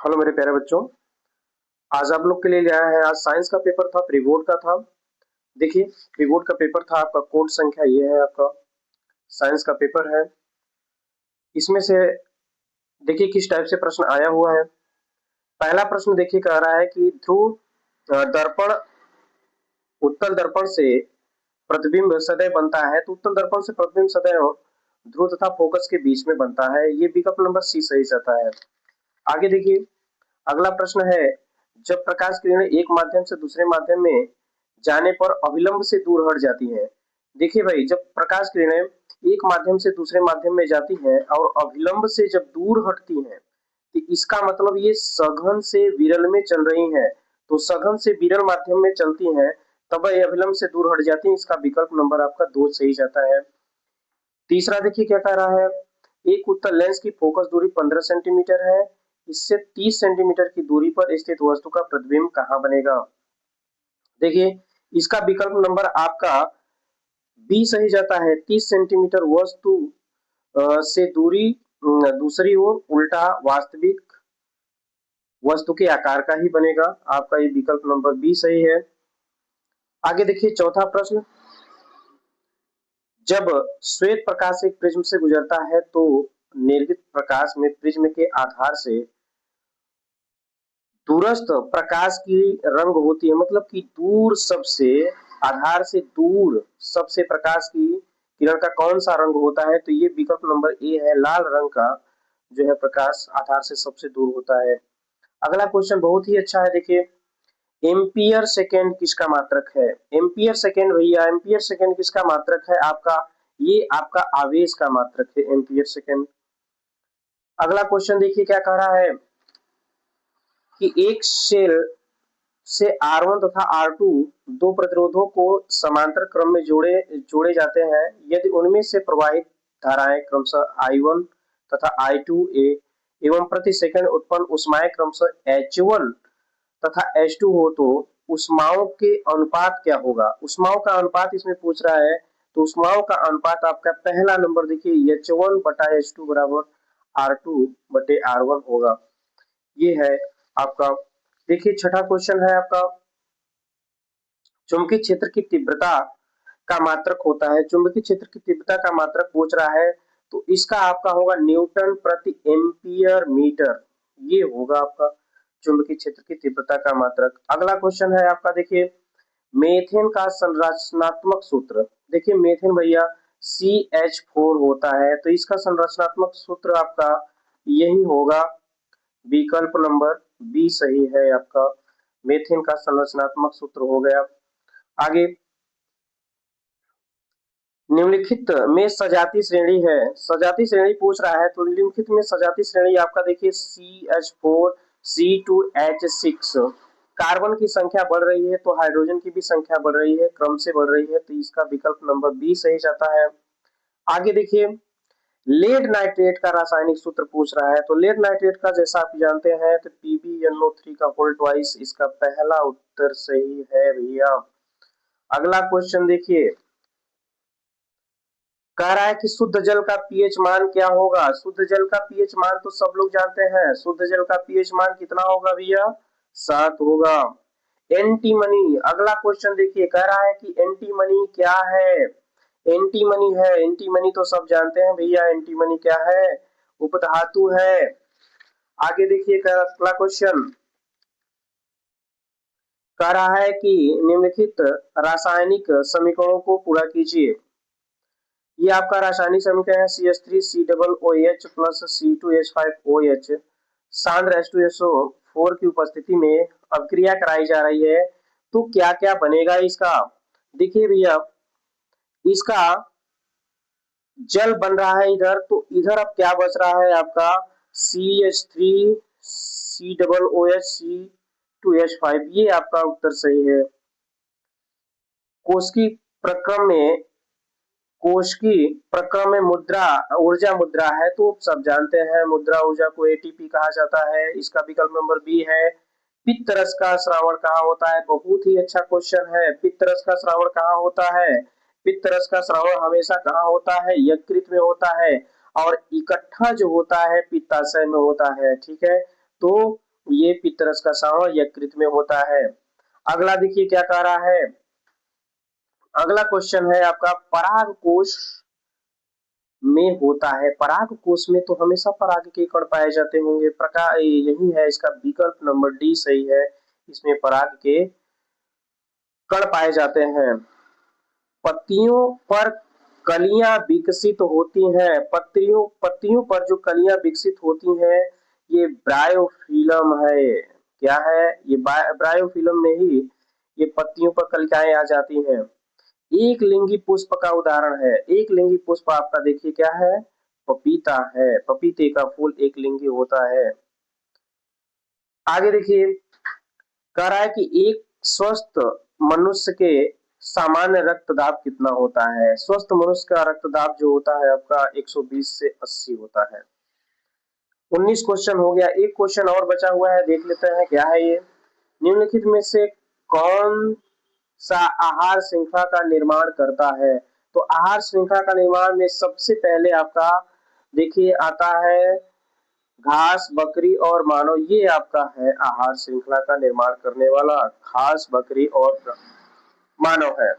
Hello मेरे प्यारे बच्चों। आज आप लोग के लिए लाया है। आज साइंस का पेपर था, प्री बोर्ड का था। देखिए, प्री बोर्ड का पेपर था। आपका कोड संख्या ये है। आपका साइंस का पेपर है। इसमें से देखिए किस टाइप से प्रश्न आया हुआ है। पहला प्रश्न देखिए कह रहा है कि ध्रुव दर्पण उत्तल दर्पण से प्रतिबिंब सदैव बनता है। तो उत्तल दर्पण से प्रतिबिंब सदैव ध्रुव तथा फोकस के बीच में बनता है। ये विकल्प नंबर सी सही जाता है। आगे देखिए, अगला प्रश्न है, जब प्रकाश किरणें एक माध्यम से दूसरे माध्यम में जाने पर अविलंब से दूर हट जाती हैं। देखिए भाई, जब प्रकाश किरणें एक माध्यम से दूसरे माध्यम में जाती हैं और अविलंब से जब दूर हटती हैं, तो इसका मतलब ये सघन से विरल में चल रही हैं। तो सघन से विरल माध्यम में चलती हैं, तब ये अविलंब से दूर हट जाती हैं। इसका विकल्प नंबर आपका 2 सही जाता है। तीसरा देखिए क्या कह रहा है, एक उत्तल लेंस की फोकस दूरी 15 सेंटीमीटर है। इससे 30 सेंटीमीटर की दूरी पर स्थित वस्तु का प्रतिबिंब कहाँ बनेगा। देखिए, इसका विकल्प नंबर आपका बी सही जाता है। 30 सेंटीमीटर वस्तु से दूरी दूसरी ओर उल्टा वास्तविक वस्तु के आकार का ही बनेगा। आपका ये विकल्प नंबर बी सही है। आगे देखिए चौथा प्रश्न, जब श्वेत प्रकाश एक प्रिज्म से गुजरता है तो निर्गत प्रकाश में प्रिज्म के आधार से दूरस्थ प्रकाश की रंग होती है। मतलब कि दूर सबसे आधार से दूर सबसे प्रकाश की किरण का कौन सा रंग होता है। तो ये विकल्प नंबर ए है, लाल रंग का जो है प्रकाश आधार से सबसे दूर होता है। अगला क्वेश्चन बहुत ही अच्छा है। देखिए, एम्पियर सेकेंड किसका मात्रक है। एम्पियर सेकेंड भैया, एम्पियर सेकेंड किसका मात्रक है आपका, ये आपका आवेश का मात्रक है एम्पियर सेकेंड। अगला क्वेश्चन देखिए क्या कह रहा है कि एक सेल से R1 तथा R2 दो प्रतिरोधों को समांतर क्रम में जोड़े जाते हैं। यदि उनमें से प्रवाहित धाराएं क्रमशः I1 तथा I2A एवं प्रति सेकंड उत्पन्न ऊष्माएं क्रमशः H1 तथा H2 हो, तो ऊष्माओं के अनुपात क्या होगा। ऊष्माओं का अनुपात इसमें पूछ रहा है। तो ऊष्माओं का अनुपात आपका पहला नंबर देखिए H1 बटा H2 बराबर R2 बटे R1 होगा। ये है आपका। देखिए छठा क्वेश्चन है आपका, चुंबकीय क्षेत्र की तीव्रता का मात्रक होता है। चुंबकीय क्षेत्र की तीव्रता का मात्रक पूछ रहा है, तो इसका आपका होगा न्यूटन प्रति एम्पियर मीटर। ये होगा आपका चुंबकीय क्षेत्र की तीव्रता का मात्रक। अगला क्वेश्चन है आपका, देखिए मेथेन का संरचनात्मक सूत्र। देखिए मेथेन भैया CH4 होता है। तो इसका संरचनात्मक सूत्र आपका यही होगा। विकल्प नंबर बी सही है आपका। मेथेन का संरचनात्मक सूत्र हो गया। आगे, निम्नलिखित में सजातीय श्रेणी है। सजातीय श्रेणी पूछ रहा है, तो निम्नलिखित में सजातीय श्रेणी आपका देखिए CH4 C2H6। कार्बन की संख्या बढ़ रही है तो हाइड्रोजन की भी संख्या बढ़ रही है, क्रम से बढ़ रही है। तो इसका विकल्प नंबर बी सही जाता है। आगे देखिए, लेड नाइट्रेट का रासायनिक सूत्र पूछ रहा है। तो लेड नाइट्रेट का जैसा आप जानते हैं तो PbNO3 का होल ट्वाइस। इसका पहला उत्तर सही है भैया। अगला क्वेश्चन देखिए, कह रहा है कि शुद्ध जल का पीएच मान क्या होगा। शुद्ध जल का पीएच मान तो सब लोग जानते हैं। शुद्ध जल का पीएच मान कितना होगा भैया, 7 होगा। एंटीमनी, अगला क्वेश्चन देखिए, कह रहा है कि एंटीमनी क्या है। एंटीमनी है, एंटीमनी तो सब जानते हैं भैया। एंटीमनी क्या है, उपधातु है। आगे देखिए अगला क्वेश्चन कह रहा है कि निम्नलिखित रासायनिक समीकरणों को पूरा कीजिए। ये आपका रासायनिक समीकरण है CH3COOH प्लस C2H5OH सांद्र H2SO4 की उपस्थिति में अभिक्रिया कराई जा रही है। तो क्या क्या बनेगा इसका। देखिए भैया, इसका जल बन रहा है इधर, तो इधर अब क्या बच रहा है आपका CH3COOH C2H5। ये आपका उत्तर सही है। कोशिकी प्रक्रम में कोशिकी प्रक्रम में मुद्रा ऊर्जा मुद्रा है। तो सब जानते हैं मुद्रा ऊर्जा को ATP कहा जाता है। इसका विकल्प नंबर बी है। पित्तरस का श्रावण कहाँ होता है। बहुत ही अच्छा क्वेश्चन है। पित्तरस का श्रावण कहाँ होता है। पित्तरस का श्रावण हमेशा कहाँ होता है, यकृत में होता है। और इकट्ठा जो होता है पित्ताशय में होता है। ठीक है, तो ये पितरस का सांवर यकृत में होता है। अगला देखिए क्या कह रहा है, अगला क्वेश्चन है आपका पराग कोश में होता है। पराग कोश में तो हमेशा पराग के कण पाए जाते होंगे, प्रकार यही है इसका विकल्प नंबर डी सही है, इसमें पराग के कण पाए जाते हैं। पत्तियों पर कलियां विकसित होती हैं, पत्तियों पर जो कलियां विकसित होती हैं ये ब्रायोफिलम है। क्या है ये, ब्रायोफिलम में ही ये पत्तियों पर कलिकाएं आ जाती हैं। एक लिंगी पुष्प का उदाहरण है, एक लिंगी पुष्प आपका देखिए क्या है, पपीता है, पपीते का फूल एक लिंगी होता है। आगे देखिए कह रहा है कि एक स्वस्थ मनुष्य के सामान्य रक्तदाब कितना होता है। स्वस्थ मनुष्य का रक्तदाब जो होता है आपका 120 से 80 होता है। 19 क्वेश्चन हो गया, एक क्वेश्चन और बचा हुआ है, देख लेते हैं क्या है ये। निम्नलिखित में से कौन सा आहार श्रृंखला का निर्माण करता है। तो आहार श्रृंखला का निर्माण में सबसे पहले आपका देखिए आता है घास, बकरी और मानव। ये आपका है आहार श्रृंखला का निर्माण करने वाला, घास, बकरी और मानव है।